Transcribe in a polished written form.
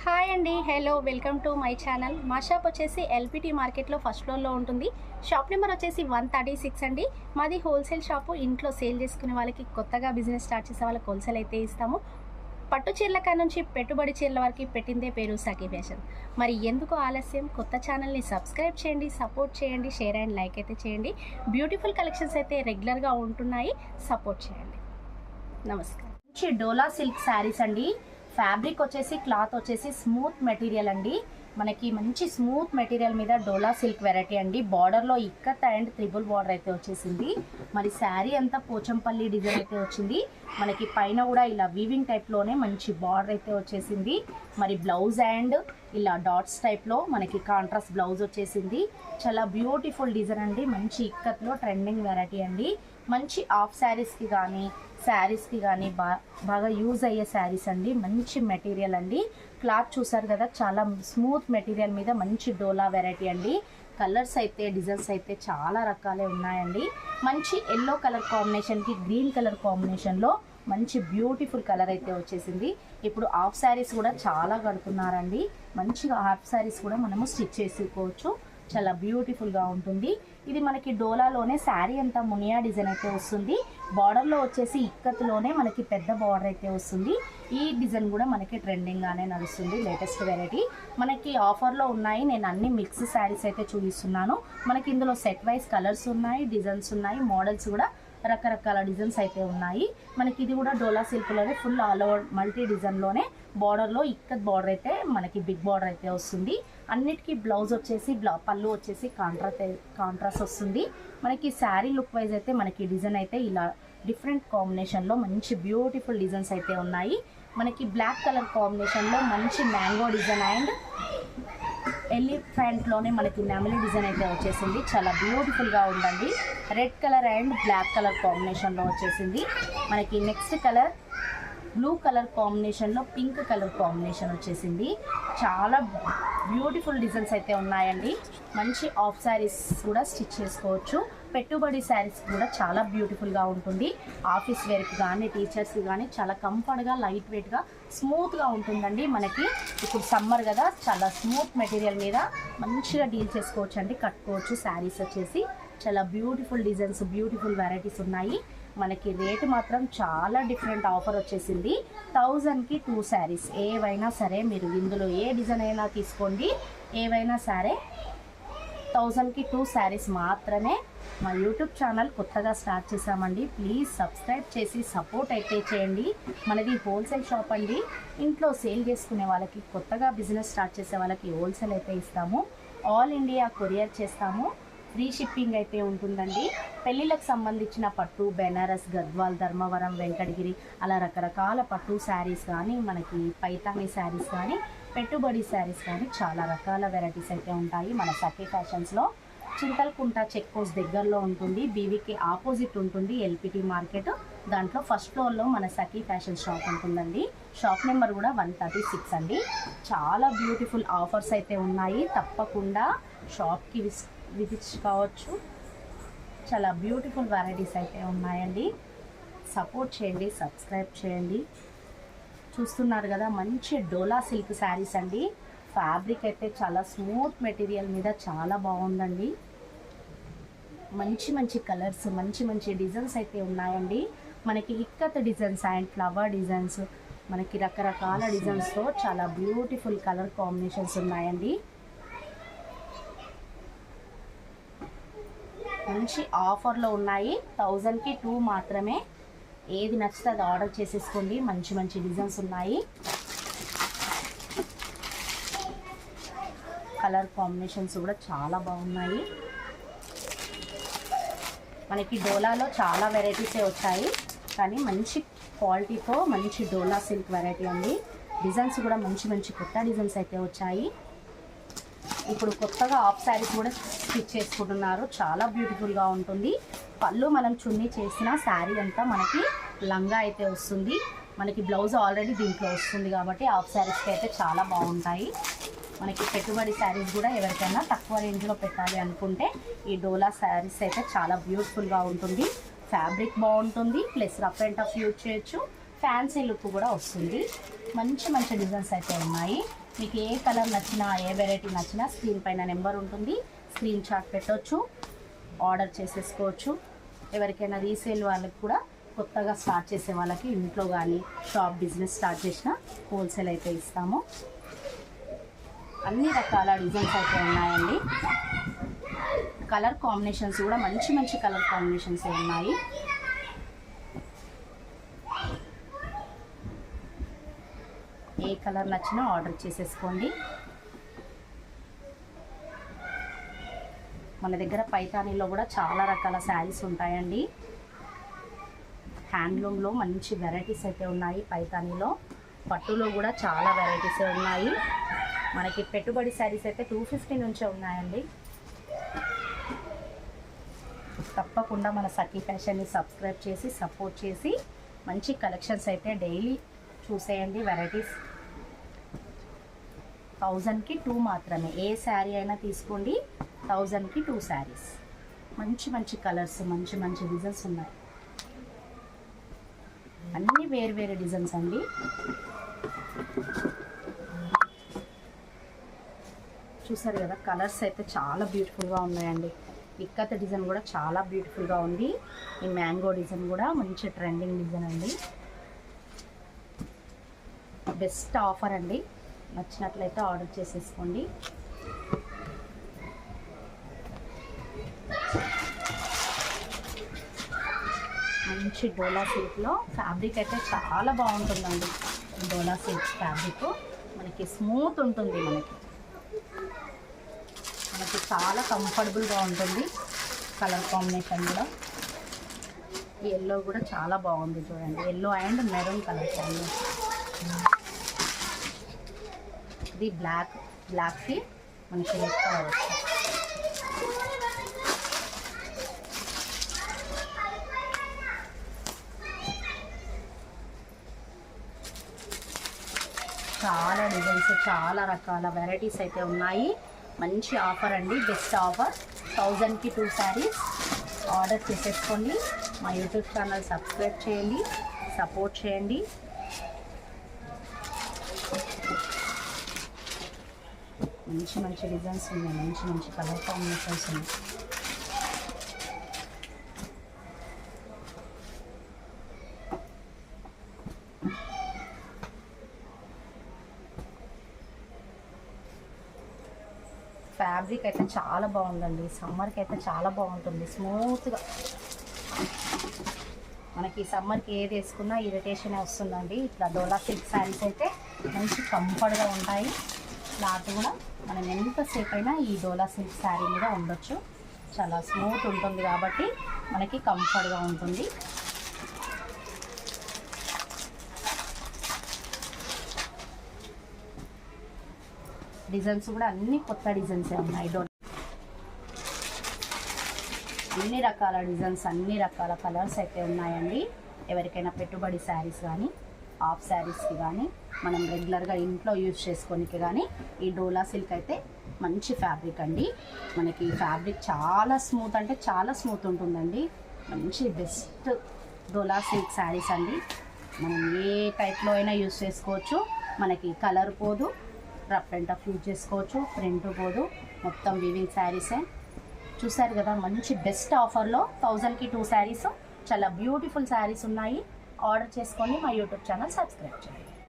Hi అండి, hello, welcome to my channel. మా shop వచ్చేసి ఎల్పిటి మార్కెట్లో ఫస్ట్ ఫ్లోర్లో ఉంటుంది. షాప్ నెంబర్ వచ్చేసి 136 అండి. మాది హోల్సేల్ షాపు. ఇంట్లో సేల్ చేసుకునే వాళ్ళకి, కొత్తగా బిజినెస్ స్టార్ట్ చేసే వాళ్ళకి హోల్సేల్ అయితే ఇస్తాము. పట్టు చీరల కాడ నుంచి పెట్టుబడి చీరల వరకు పెట్టిందే పేరు సఖీ ఫ్యాషన్. మరి ఎందుకు ఆలస్యం? కొత్త ఛానల్ని సబ్స్క్రైబ్ చేయండి, సపోర్ట్ చేయండి, షేర్ అండ్ లైక్ అయితే చేయండి. బ్యూటిఫుల్ కలెక్షన్స్ అయితే రెగ్యులర్గా ఉంటున్నాయి, సపోర్ట్ చేయండి. నమస్కారం. మంచి డోలా సిల్క్ శారీస్ అండి. ఫ్యాబ్రిక్ వచ్చేసి క్లాత్ వచ్చేసి స్మూత్ మెటీరియల్ అండి. మనకి మంచి స్మూత్ మెటీరియల్ మీద డోలా సిల్క్ వెరైటీ అండి. బార్డర్లో ఇక్కత్ అండ్ త్రిబుల్ బార్డర్ అయితే వచ్చేసింది. మరి శారీ అంతా పోచంపల్లి డిజైన్ అయితే వచ్చింది. మనకి పైన కూడా ఇలా వీవింగ్ టైప్లోనే మంచి బార్డర్ అయితే వచ్చేసింది. మరి బ్లౌజ్ అండ్ ఇలా డాట్స్ టైప్లో మనకి కాంట్రాస్ట్ బ్లౌజ్ వచ్చేసింది. చాలా బ్యూటిఫుల్ డిజైన్ అండి. మంచి ఇక్కత్లో ట్రెండింగ్ వెరైటీ అండి. మంచి హాఫ్ శారీస్కి కానీ బాగా యూజ్ అయ్యే శారీస్ అండి. మంచి మెటీరియల్ అండి. క్లాత్ చూసారు కదా, చాలా స్మూత్ మెటీరియల్ మీద మంచి డోలా వెరైటీ అండి. కలర్స్ అయితే డిజైన్స్ అయితే చాలా రకాలే ఉన్నాయండి. మంచి ఎల్లో కలర్ కాంబినేషన్కి గ్రీన్ కలర్ కాంబినేషన్లో మంచి బ్యూటిఫుల్ కలర్ అయితే వచ్చేసింది. ఇప్పుడు హాఫ్ శారీస్ కూడా చాలా కడుతున్నారండి. మంచిగా హాఫ్ శారీస్ కూడా మనము స్టిచ్ చేసుకోవచ్చు. చాలా బ్యూటిఫుల్గా ఉంటుంది. ఇది మనకి డోలాలోనే శారీ అంతా మునియా డిజైన్ అయితే వస్తుంది. బార్డర్లో వచ్చేసి ఇక్కత్లోనే మనకి పెద్ద బార్డర్ అయితే వస్తుంది. ఈ డిజైన్ కూడా మనకి ట్రెండింగ్గానే నడుస్తుంది. లేటెస్ట్ వెరైటీ మనకి ఆఫర్లో ఉన్నాయి. నేను అన్ని మిక్స్ శారీస్ అయితే చూపిస్తున్నాను. మనకి ఇందులో సెట్ వైజ్ కలర్స్ ఉన్నాయి, డిజైన్స్ ఉన్నాయి, మోడల్స్ కూడా రకరకాల డిజైన్స్ అయితే ఉన్నాయి. మనకి ఇది కూడా డోలా సిల్క్లోనే ఫుల్ ఆల్ ఓవర్ మల్టీ డిజైన్లోనే బార్డర్లో ఇక్కత్ బార్డర్ అయితే మనకి బిగ్ బార్డర్ అయితే వస్తుంది. అన్నిటికీ బ్లౌజ్ వచ్చేసి పళ్ళు వచ్చేసి కాంట్రాస్ట్ వస్తుంది. మనకి శారీ లుక్ వైజ్ అయితే మనకి డిజైన్ అయితే ఇలా డిఫరెంట్ కాంబినేషన్లో మంచి బ్యూటిఫుల్ డిజైన్స్ అయితే ఉన్నాయి. మనకి బ్లాక్ కలర్ కాంబినేషన్లో మంచి మ్యాంగో డిజైన్ అండ్ ఎలిఫెంట్లోనే మనకి నెమలి డిజైన్ అయితే వచ్చేసింది. చాలా బ్యూటిఫుల్గా ఉందండి. Red colour and black colour కాంబినేషన్లో వచ్చేసింది. మనకి నెక్స్ట్ కలర్ బ్లూ కలర్ కాంబినేషన్లో పింక్ కలర్ కాంబినేషన్ వచ్చేసింది. చాలా బ్యూటిఫుల్ డిజైన్స్ అయితే ఉన్నాయండి. మంచి హాఫ్ శారీస్ కూడా స్టిచ్ చేసుకోవచ్చు. పెట్టుబడి శారీస్ కూడా చాలా బ్యూటిఫుల్గా ఉంటుంది. ఆఫీస్ వేర్కి కానీ టీచర్స్కి కానీ చాలా కంఫర్ట్గా లైట్ వెయిట్గా స్మూత్గా ఉంటుందండి. మనకి ఇప్పుడు సమ్మర్ కదా, చాలా స్మూత్ మెటీరియల్ మీద మంచిగా డీల్ చేసుకోవచ్చు అండి, కట్టుకోవచ్చు. శారీస్ వచ్చేసి చాలా బ్యూటిఫుల్ డిజైన్స్, బ్యూటిఫుల్ వెరైటీస్ ఉన్నాయి. మనకి రేటు మాత్రం చాలా డిఫరెంట్ ఆఫర్ వచ్చేసింది. 1000కి 2 శారీస్. ఏవైనా సరే మీరు ఇందులో ఏ డిజైన్ అయినా తీసుకోండి, ఏవైనా సరే 1000కి 2 శారీస్ మాత్రమే. మా యూట్యూబ్ ఛానల్ కొత్తగా స్టార్ట్ చేశామండి. ప్లీజ్ సబ్స్క్రైబ్ చేసి సపోర్ట్ అయితే చేయండి. మనది హోల్సేల్ షాప్ అండి. ఇంట్లో సేల్ చేసుకునే వాళ్ళకి, కొత్తగా బిజినెస్ స్టార్ట్ చేసే వాళ్ళకి హోల్సేల్ అయితే ఇస్తాము. ఆల్ ఇండియా కొరియర్ చేస్తాము. ఫ్రీ షిప్పింగ్ అయితే ఉంటుందండి. పెళ్ళిళ్ళకు సంబంధించిన పట్టు, బెనారస్, గద్వాల్, ధర్మవరం, వెంకటగిరి అలా రకరకాల పట్టు శారీస్ కానీ, మనకి పైతాని శారీస్ కానీ, పెట్టుబడి శారీస్ కానీ చాలా రకాల వెరైటీస్ అయితే ఉంటాయి. మన సఖీ ఫ్యాషన్స్లో చింతల్కుంట చెక్ పోస్ట్ దగ్గరలో ఉంటుంది. బీవీకి ఆపోజిట్ ఉంటుంది ఎల్పిటి మార్కెట్. దాంట్లో ఫస్ట్ ఫ్లోర్లో మన సఖీ ఫ్యాషన్ షాప్ ఉంటుందండి. షాప్ నెంబర్ కూడా 136 అండి. చాలా బ్యూటిఫుల్ ఆఫర్స్ అయితే ఉన్నాయి. తప్పకుండా షాప్కి విజిట్ కావచ్చు. చాలా బ్యూటిఫుల్ వెరైటీస్ అయితే ఉన్నాయండి. సపోర్ట్ చేయండి, సబ్స్క్రైబ్ చేయండి. చూస్తున్నారు కదా, మంచి డోలా సిల్క్ శారీస్ అండి. ఫ్యాబ్రిక్ అయితే చాలా స్మూత్ మెటీరియల్ మీద చాలా బాగుందండి. మంచి మంచి కలర్స్, మంచి మంచి డిజైన్స్ అయితే ఉన్నాయండి. మనకి ikat designs and flower designs, మనకి రకరకాల డిజైన్స్తో చాలా బ్యూటిఫుల్ కలర్ కాంబినేషన్స్ ఉన్నాయండి. మంచి ఆఫర్లో ఉన్నాయి. 1000కి 2 మాత్రమే. ఏది నచ్చితే అది ఆర్డర్ చేసేసుకోండి. మంచి మంచి డిజైన్స్ ఉన్నాయి. కలర్ కాంబినేషన్స్ కూడా చాలా బాగున్నాయి. మనకి డోలాలో చాలా వెరైటీసే వచ్చాయి, కానీ మంచి క్వాలిటీతో మంచి డోలా సిల్క్ వెరైటీ అండి. డిజైన్స్ కూడా మంచి మంచి కొత్త డిజైన్స్ అయితే వచ్చాయి. ఇప్పుడు కొత్తగా హాఫ్ శారీస్ కూడా స్టిచ్ చేసుకుంటున్నారు. చాలా బ్యూటిఫుల్గా ఉంటుంది. పళ్ళు మనం చున్నీ చేసిన శారీ అంతా మనకి లంగా అయితే వస్తుంది. మనకి బ్లౌజ్ ఆల్రెడీ దీంట్లో వస్తుంది కాబట్టి హాఫ్ శారీస్కి అయితే చాలా బాగుంటాయి. మనకి పెట్టుబడి శారీస్ కూడా ఎవరికైనా తక్కువ రేంజ్లో పెట్టాలి అనుకుంటే ఈ డోలా శారీస్ అయితే చాలా బ్యూటిఫుల్గా ఉంటుంది. ఫ్యాబ్రిక్ బాగుంటుంది, plus rough and tough use చేయొచ్చు. ఫ్యాన్సీ లుక్ కూడా వస్తుంది. మంచి మంచి డిజైన్స్ అయితే ఉన్నాయి. మీకు ఏ కలర్ నచ్చినా ఏ వెరైటీ నచ్చినా స్క్రీన్ పైన నెంబర్ ఉంటుంది, స్క్రీన్ షాట్ పెట్టవచ్చు, ఆర్డర్ చేసేసుకోవచ్చు. ఎవరికైనా రీసేల్ వాళ్ళకి కూడా కొత్తగా స్టార్ట్ చేసే వాళ్ళకి ఇంట్లో కానీ షాప్ బిజినెస్ స్టార్ట్ చేసిన హోల్సేల్ అయితే ఇస్తాము. అన్ని రకాల డిజైన్స్ అయితే ఉన్నాయండి. కలర్ కాంబినేషన్స్ కూడా మంచి మంచి కలర్ కాంబినేషన్స్ ఉన్నాయి. ఏ కలర్ నచ్చినా ఆర్డర్ చేసేసుకోండి. మన దగ్గర పైతానీలో కూడా చాలా రకాల శారీస్ ఉంటాయండి. హ్యాండ్లూమ్లో మంచి వెరైటీస్ అయితే ఉన్నాయి. పైతానీలో పట్టులో కూడా చాలా వెరైటీస్ ఉన్నాయి. మనకి పెట్టుబడి శారీస్ అయితే 250 నుంచే ఉన్నాయండి. తప్పకుండా మన సఖీ ఫ్యాషన్ని సబ్స్క్రైబ్ చేసి సపోర్ట్ చేసి మంచి కలెక్షన్స్ అయితే డైలీ చూసేయండి. వెరైటీస్ 1000కి 2 మాత్రమే. ఏ శారీ అయినా తీసుకోండి, 1000కి 2 శారీస్. మంచి మంచి కలర్స్, మంచి మంచి డిజైన్స్ ఉన్నాయి. అన్నీ వేరు వేరు డిజైన్స్ అండి. చూసారు కదా, కలర్స్ అయితే చాలా బ్యూటిఫుల్గా ఉన్నాయండి. ఇక్కత డిజైన్ కూడా చాలా బ్యూటిఫుల్గా ఉంది. ఈ మ్యాంగో డిజైన్ కూడా మంచి ట్రెండింగ్ డిజైన్ అండి. బెస్ట్ ఆఫర్ అండి. నచ్చినట్లయితే ఆర్డర్ చేసేసుకోండి. మంచి డోలా సిల్క్లో ఫ్యాబ్రిక్ అయితే చాలా బాగుంటుందండి. డోలా సిల్క్ ఫ్యాబ్రిక్ మనకి స్మూత్ ఉంటుంది. మనకి చాలా కంఫర్టబుల్గా ఉంటుంది. కలర్ కాంబినేషన్ కూడా ఎల్లో కూడా చాలా బాగుంది చూడండి. Yellow and maroon colour combination. ఇది బ్లాక్కి మనకి రెడ్ కలర్ వస్తుంది. చాలా డిజైన్స్, చాలా రకాల వెరైటీస్ అయితే ఉన్నాయి. మంచి ఆఫర్ అండి, బెస్ట్ ఆఫర్. 1000కి 2 శారీస్. ఆర్డర్ చేసేసుకోండి. మా యూట్యూబ్ ఛానల్ సబ్స్క్రైబ్ చేయండి, సపోర్ట్ చేయండి. మంచి మంచి డిజైన్స్ ఉన్నాయి, మంచి మంచి కలర్ కాంబినేషన్స్ ఉన్నాయి. ఫ్యాబ్రిక్ అయితే చాలా బాగుందండి. సమ్మర్కి అయితే చాలా బాగుంటుంది, స్మూత్గా. మనకి సమ్మర్కి ఏది వేసుకున్నా ఇరిటేషనే వస్తుందండి. ఇట్లా డోలా సిల్క్ శారీస్ అయితే మంచి కంఫర్ట్గా ఉంటాయి. క్లాత్ కూడా మనం ఎంతసేపు అయినా ఈ డోలా సిల్క్ శారీ మీద ఉండొచ్చు. చాలా స్మూత్ ఉంటుంది కాబట్టి మనకి కంఫర్ట్గా ఉంటుంది. డిజైన్స్ కూడా అన్ని కొత్త డిజైన్సే ఉన్నాయి. అన్ని రకాల డిజైన్స్, అన్ని రకాల కలర్స్ అయితే ఉన్నాయండి. ఎవరికైనా పెట్టుబడి శారీస్ కానీ హాఫ్ శారీస్కి కానీ మనం రెగ్యులర్గా ఇంట్లో యూజ్ చేసుకోనికి కానీ ఈ డోలా సిల్క్ అయితే మంచి ఫ్యాబ్రిక్ అండి. మనకి ఫ్యాబ్రిక్ చాలా స్మూత్, అంటే చాలా స్మూత్ ఉంటుందండి. మంచి బెస్ట్ డోలా సిల్క్ శారీస్ అండి. మనం ఏ టైప్లో అయినా యూజ్ చేసుకోవచ్చు. మనకి కలర్ పోదు, రఫ్ అండ్ టఫ్ యూజ్ చేసుకోవచ్చు, ప్రింట్ పోదు. మొత్తం వీవింగ్ శారీసే. చూసారు కదా, మంచి బెస్ట్ ఆఫర్లో 1000కి 2 శారీస్. చాలా బ్యూటిఫుల్ శారీస్ ఉన్నాయి. ఆర్డర్ చేసుకోండి. మా యూట్యూబ్ ఛానల్ సబ్స్క్రైబ్ చేయండి.